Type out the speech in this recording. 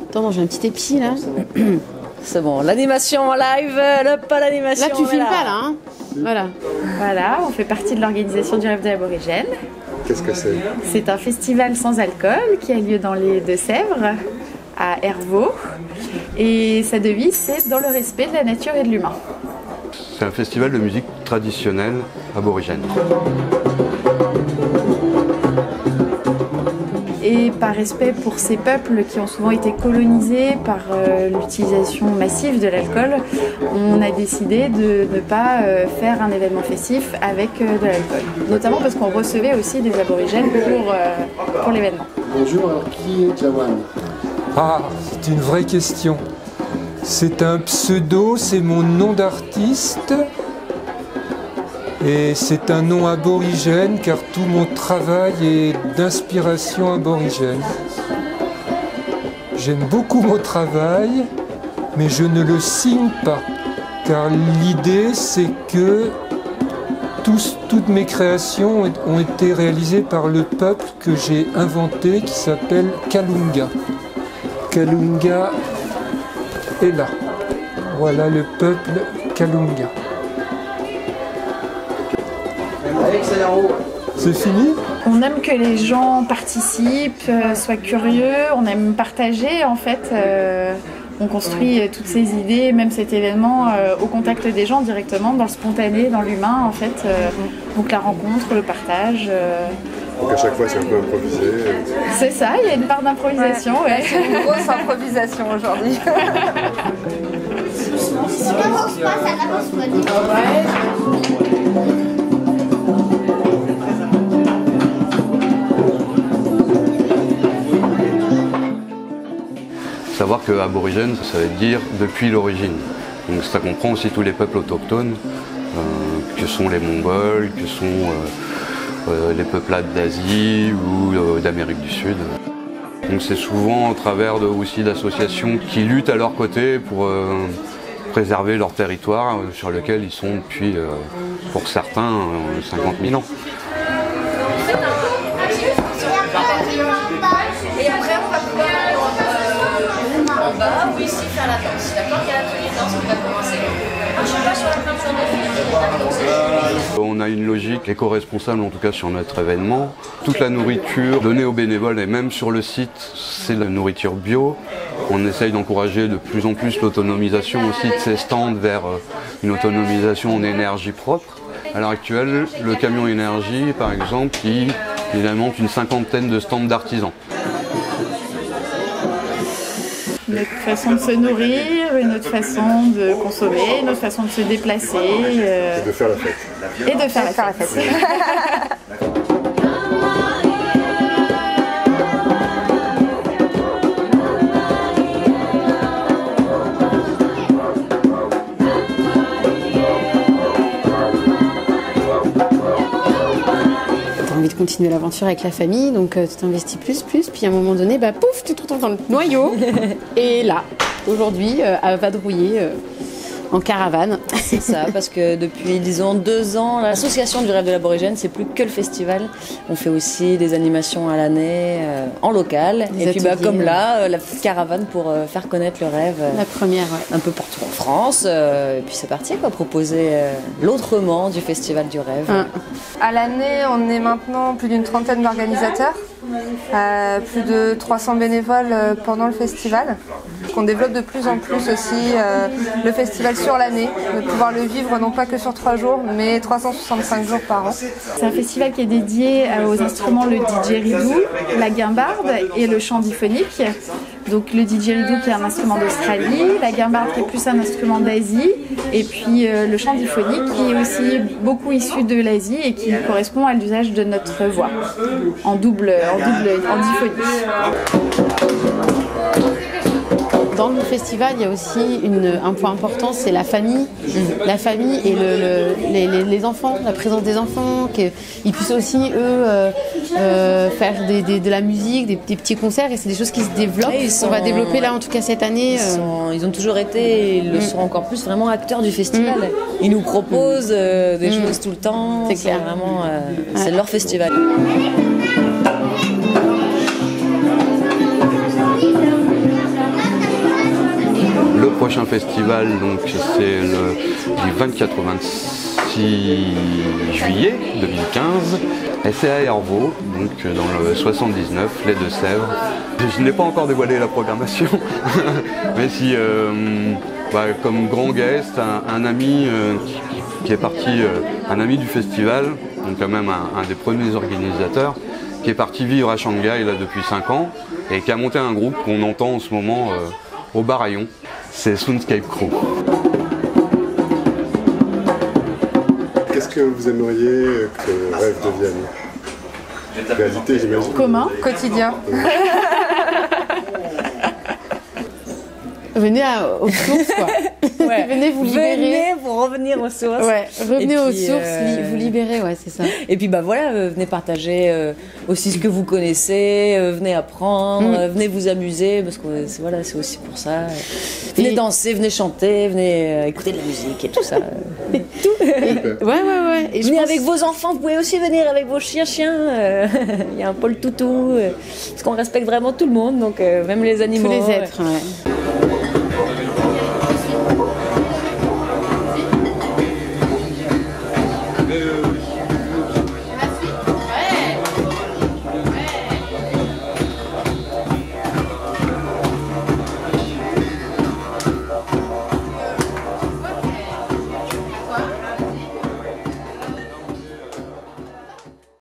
Attends, j'ai un petit épi là. C'est bon, l'animation en live, pas l'animation. Là, tu filmes pas là, hein. Voilà. Voilà, on fait partie de l'organisation du Rêve de l'Aborigène. Qu'est-ce que c'est? C'est un festival sans alcool qui a lieu dans les Deux-Sèvres, à Hervaux. Et sa devise, c'est dans le respect de la nature et de l'humain. C'est un festival de musique traditionnelle aborigène. Et par respect pour ces peuples qui ont souvent été colonisés par l'utilisation massive de l'alcool, on a décidé de ne pas faire un événement festif avec de l'alcool. Notamment parce qu'on recevait aussi des aborigènes pour l'événement. Bonjour, alors qui est Jawan? Ah, c'est une vraie question. C'est un pseudo, c'est mon nom d'artiste. Et c'est un nom aborigène car tout mon travail est d'inspiration aborigène. J'aime beaucoup mon travail, mais je ne le signe pas. Car l'idée, c'est que toutes mes créations ont été réalisées par le peuple que j'ai inventé qui s'appelle Kalunga. Kalunga est là. Voilà le peuple Kalunga. C'est fini? On aime que les gens participent, soient curieux, on aime partager en fait. On construit toutes ces idées, même cet événement, au contact des gens directement, dans le spontané, dans l'humain en fait. Donc la rencontre, le partage. Donc à chaque fois c'est un peu improvisé. C'est ça, il y a une part d'improvisation. Ouais. C'est une grosse improvisation aujourd'hui. Si ça n'avance pas, ça n'avance pas. Savoir que aborigène, ça veut dire depuis l'origine. Donc ça comprend aussi tous les peuples autochtones, que sont les Mongols, que sont les peuplades d'Asie ou d'Amérique du Sud. Donc c'est souvent au travers aussi d'associations qui luttent à leur côté pour préserver leur territoire sur lequel ils sont depuis, pour certains, 50 000 ans. Et après, on va pouvoir en bas ou ici faire la danse. D'accord? Il y a l'atelier de danse qui va commencer. Je suis pas sur la peinture de film. On a une logique éco-responsable, en tout cas sur notre événement. Toute la nourriture donnée aux bénévoles et même sur le site, c'est la nourriture bio. On essaye d'encourager de plus en plus l'autonomisation aussi de ces stands vers une autonomisation en énergie propre. À l'heure actuelle, le camion énergie, par exemple, il alimente une cinquantaine de stands d'artisans. Notre façon de se nourrir, une autre façon de consommer, une autre façon de se déplacer. Et de faire la fête. Et de faire la fête. Envie de continuer l'aventure avec la famille, donc tu t'investis plus, puis à un moment donné, bah pouf, tu te retrouves dans le noyau. Et là, aujourd'hui, à vadrouiller en caravane. C'est ça, parce que depuis, disons, 2 ans, l'association du Rêve de l'Aborigène, c'est plus que le festival. On fait aussi des animations à l'année en local. Des et puis, ateliers, comme là, la petite caravane pour faire connaître le rêve. La première, ouais. Un peu partout en France. Et puis, c'est parti, quoi, proposer l'autrement du Festival du Rêve. À l'année, on est maintenant plus d'une trentaine d'organisateurs, plus de 300 bénévoles pendant le festival. On développe de plus en plus aussi le festival sur l'année, de pouvoir le vivre non pas que sur 3 jours, mais 365 jours par an. C'est un festival qui est dédié aux instruments le didgeridoo, la guimbarde et le chant diphonique. Donc le didgeridoo qui est un instrument d'Australie, la guimbarde qui est plus un instrument d'Asie, et puis le chant diphonique qui est aussi beaucoup issu de l'Asie et qui correspond à l'usage de notre voix en diphonique. dans le festival, il y a aussi un point important, c'est la famille. La famille et les enfants, la présence des enfants, qu'ils puissent aussi, eux, faire de la musique, des petits concerts, et c'est des choses qui se développent. On va développer là, en tout cas cette année. Ils ont toujours été, et ils le sont encore plus, vraiment acteurs du festival. Ils nous proposent des choses tout le temps. C'est clair. Vraiment, c'est leur festival. Le prochain festival, donc, c'est du 24 au 26 juillet 2015. C'est à Hervaux, donc dans le 79, les Deux-Sèvres. Je n'ai pas encore dévoilé la programmation, mais si, comme grand guest, un ami qui est parti, un ami du festival, donc quand même un des premiers organisateurs, qui est parti vivre à Shanghai là, depuis 5 ans et qui a monté un groupe qu'on entend en ce moment au Baraillon. C'est Soundscape Crew. Qu'est-ce que vous aimeriez que le rêve devienne? Réalité, j'imagine. Comment? Quotidien. Venez aux sources, quoi. Ouais. Venez vous libérer. Venez pour revenir aux sources. Ouais, revenez aux sources, vous libérer. libérer, ouais, c'est ça. Et puis voilà, venez partager aussi ce que vous connaissez, venez apprendre, venez vous amuser, parce que c'est aussi pour ça. Venez danser, venez chanter, venez écouter de la musique et tout ça. Ouais. Et venez avec vos enfants, vous pouvez aussi venir avec vos chiens. Il y a un pôle toutou, parce qu'on respecte vraiment tout le monde, donc même les animaux. Tous les êtres, ouais.